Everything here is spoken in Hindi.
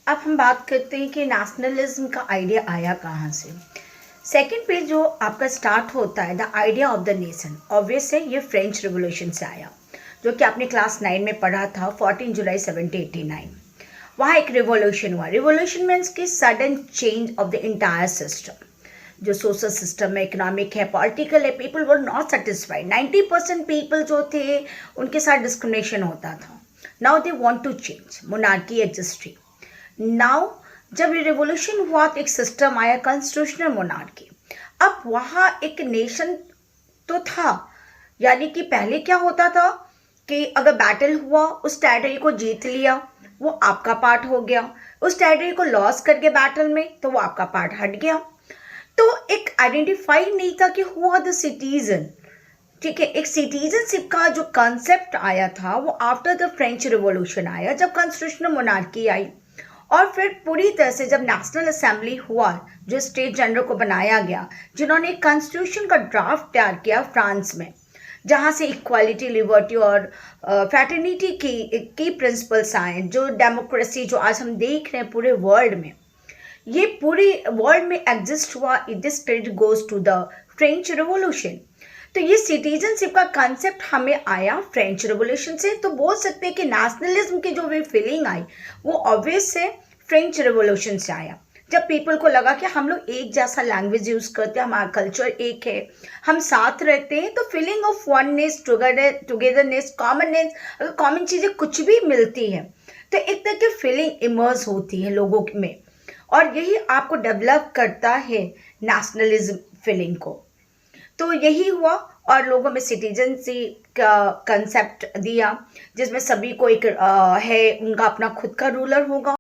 अब हम बात करते हैं कि नेशनलिज्म का आइडिया आया कहाँ से। सेकंड पेज जो आपका स्टार्ट होता है, the idea of the nation, obvious है ये फ्रेंच रिवॉल्यूशन से आया, जो कि आपने क्लास 9 में पढ़ा था, 14 जुलाई 1789। वहाँ एक रिवॉल्यूशन हुआ। रिवॉल्यूशन मीन्स कि sudden change of the entire system. जो सोशल सिस्टम है, इकोनॉमिक है, पॉलिटिकल है, people were not satisfied. 90% people जो थे उनके साथ डिस्क्रिमिनेशन होता था। Now they want to change, monarchy existed. Now जब ये रिवोल्यूशन हुआ तो एक सिस्टम आया, कॉन्स्टिट्यूशनल मोनार्की। अब वहाँ एक नेशन तो था, यानी कि पहले क्या होता था कि अगर बैटल हुआ, उस टेरिटरी को जीत लिया, वो आपका पार्ट हो गया। उस टेरिटरी को लॉस करके बैटल में, तो वो आपका पार्ट हट गया। तो एक आइडेंटिफाई नहीं था कि हु आर द सिटीजन। ठीक है, एक सिटीजनशिप का जो कॉन्सेप्ट आया था वो आफ्टर द फ्रेंच रिवॉल्यूशन आया, जब कॉन्स्टिट्यूशनल मोनार्की आई। और फिर पूरी तरह से जब नेशनल असेंबली हुआ, जो स्टेट जनरल को बनाया गया, जिन्होंने कॉन्स्टिट्यूशन का ड्राफ्ट तैयार किया फ्रांस में, जहाँ से इक्वालिटी, लिबर्टी और फ्रेटर्निटी की प्रिंसिपल्स आए, जो डेमोक्रेसी जो आज हम देख रहे हैं पूरे वर्ल्ड में, ये पूरी वर्ल्ड में एग्जिस्ट हुआ। This credit goes to the French revolution. तो ये सिटीजनशिप का कॉन्सेप्ट हमें आया फ्रेंच रिवॉल्यूशन से। तो बोल सकते हैं कि नेशनलिज्म की जो भी फीलिंग आई वो ऑब्वियस से फ्रेंच रिवॉल्यूशन से आया, जब पीपल को लगा कि हम लोग एक जैसा लैंग्वेज यूज करते हैं, हमारा कल्चर एक है, हम साथ रहते हैं, तो feeling of oneness, togetherness, commonness, अगर कॉमन चीज़ें कुछ भी मिलती है तो एक तरह की फीलिंग इमर्ज होती है लोगों में, और यही आपको डेवलप करता है नेशनलिज्म फीलिंग को। तो यही हुआ और लोगों में सिटीजनशिप का कंसेप्ट दिया, जिसमें सभी को एक है, उनका अपना खुद का रूलर होगा।